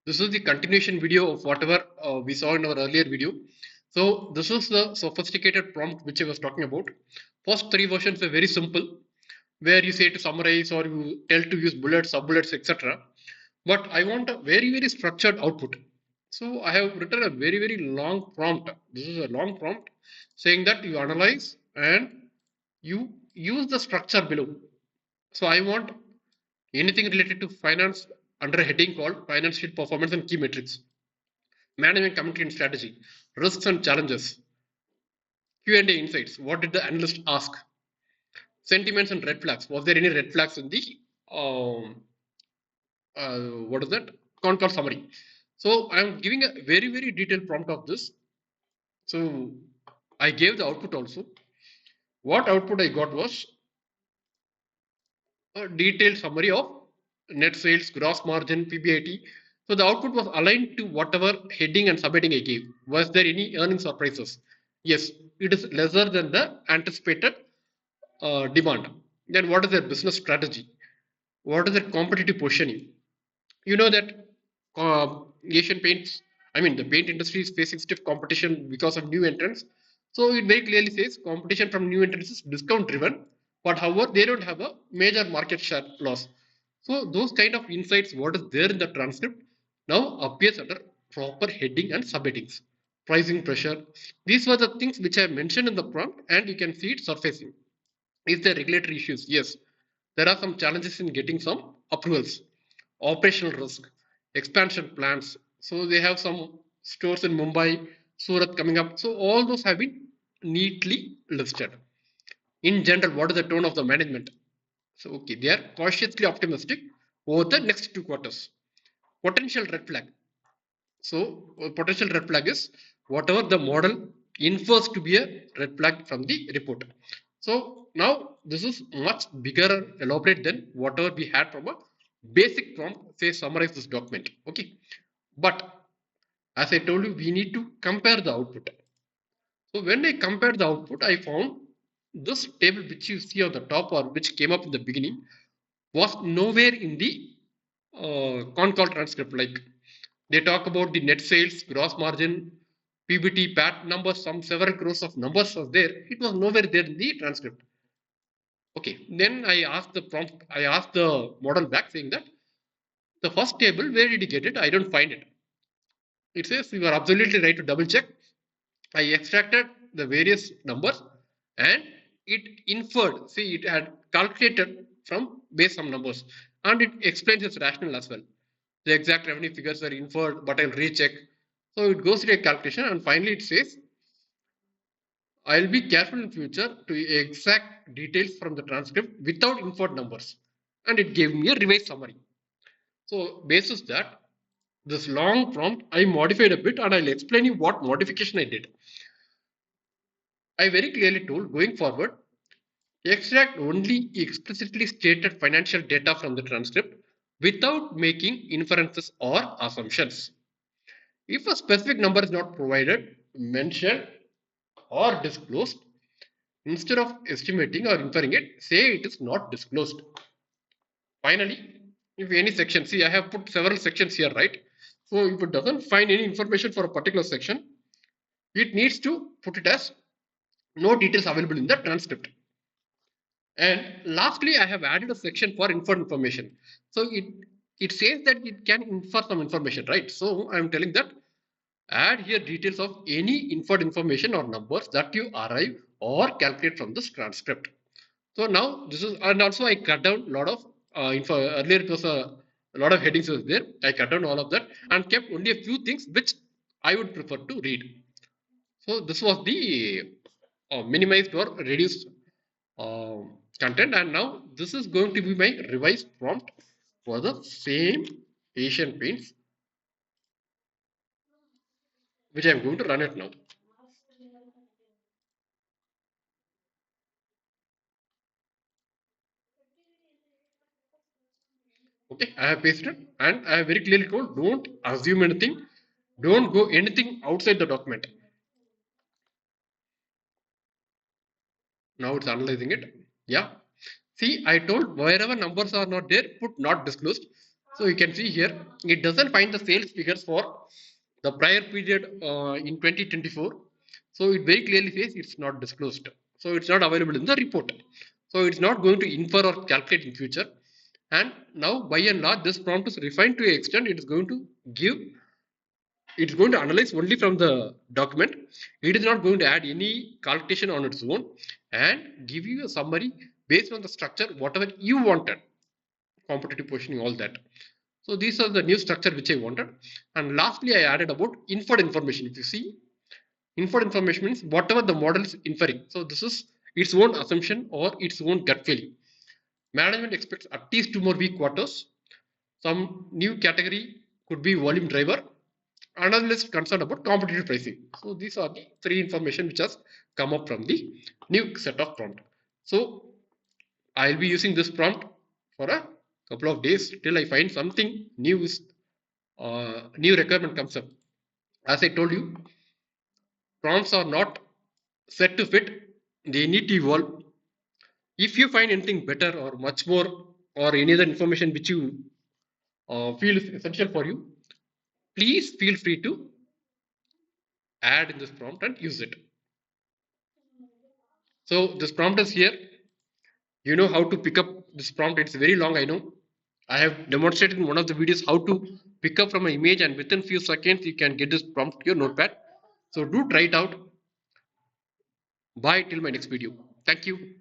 This is the continuation video of whatever we saw in our earlier video. So this is the sophisticated prompt which I was talking about. First three versions are very simple, where you say to summarize or you tell to use bullets, sub-bullets, etc. But I want a very structured output. So I have written a very long prompt. This is a long prompt saying that you analyze and you use the structure below. So I want anything related to finance under a heading called financial performance and key metrics, management community and strategy, risks and challenges, Q&A insights. What did the analyst ask? Sentiments and red flags. Was there any red flags in the what is that? Concall summary. So I am giving a very detailed prompt of this. So I gave the output also. What output I got was a detailed summary of net sales, gross margin, PBIT. So the output was aligned to whatever heading and subheading I gave. Was there any earning surprises? Yes, it is lesser than the anticipated demand. Then what is their business strategy? What is their competitive positioning? You know that Asian paints, I mean the paint industry is facing stiff competition because of new entrants. So it very clearly says competition from new entrants is discount driven, but however they don't have a major market share loss. So those kind of insights, what is there in the transcript, now appears under proper heading and subheadings. Pricing pressure. These were the things which I mentioned in the prompt, and you can see it surfacing. Is there regulatory issues? Yes. There are some challenges in getting some approvals. Operational risk, expansion plans. So they have some stores in Mumbai, Surat coming up. So all those have been neatly listed. In general, what is the tone of the management? So okay, they are cautiously optimistic over the next 2 quarters. Potential red flag. So potential red flag is whatever the model infers to be a red flag from the report. So now this is much bigger and elaborate than whatever we had from a basic prompt, say summarize this document. Okay. But as I told you, we need to compare the output. So when I compared the output, I found this table which you see on the top or which came up in the beginning was nowhere in the Concall transcript. Like they talk about the net sales, gross margin, PBT, PAT numbers, some several crores of numbers was there. It was nowhere there in the transcript. Okay, then I asked the prompt, I asked the model back saying that the first table, where did you get it? I don't find it. It says you are absolutely right to double check. I extracted the various numbers and it inferred, see, it had calculated from base some numbers and it explains its rationale as well. The exact revenue figures are inferred, but I'll recheck. So it goes through a calculation and finally it says, I'll be careful in future to exact details from the transcript without inferred numbers. And it gave me a revised summary. So basis that, this long prompt, I modified a bit and I'll explain you what modification I did. I very clearly told going forward, extract only explicitly stated financial data from the transcript without making inferences or assumptions. If a specific number is not provided, mentioned, or disclosed, instead of estimating or inferring it, say it is not disclosed. Finally, if any section, see I have put several sections here, right? So if it doesn't find any information for a particular section, it needs to put it as no details available in the transcript. And lastly, I have added a section for inferred information. So it says that it can infer some information, right? So I'm telling that add here details of any inferred information or numbers that you arrive or calculate from this transcript. So now this is, and also I cut down a lot of info. Earlier it was a lot of headings was there. I cut down all of that and kept only a few things which I would prefer to read. So this was the minimized or reduced uh, content, and now this is going to be my revised prompt for the same Asian paints, which I'm going to run it now. Okay, I have pasted and I have very clearly told don't assume anything, don't go anything outside the document. Now it's analyzing it. Yeah. See, I told wherever numbers are not there, put not disclosed. So you can see here, it doesn't find the sales figures for the prior period in 2024. So it very clearly says it's not disclosed. So it's not available in the report. So it's not going to infer or calculate in future. And now by and large, this prompt is refined to an extent it is going to give, it's going to analyze only from the document. It is not going to add any calculation on its own and give you a summary based on the structure, whatever you wanted, competitive positioning, all that. So these are the new structure which I wanted. And lastly, I added about inferred information. If you see, inferred information means whatever the model is inferring. So this is its own assumption or its own gut feeling. Management expects at least 2 more weak quarters. Some new category could be volume driver. Analyst concerned about competitive pricing. So these are the three information which has come up from the new set of prompt. So I'll be using this prompt for a couple of days till I find something new is new requirement comes up. As I told you, prompts are not set to fit; they need to evolve. If you find anything better or much more or any other information which you feel is essential for you, please feel free to add in this prompt and use it. So this prompt is here. You know how to pick up this prompt. It's very long, I know. I have demonstrated in one of the videos how to pick up from an image, and within few seconds you can get this prompt to your notepad. So do try it out. Bye till my next video. Thank you.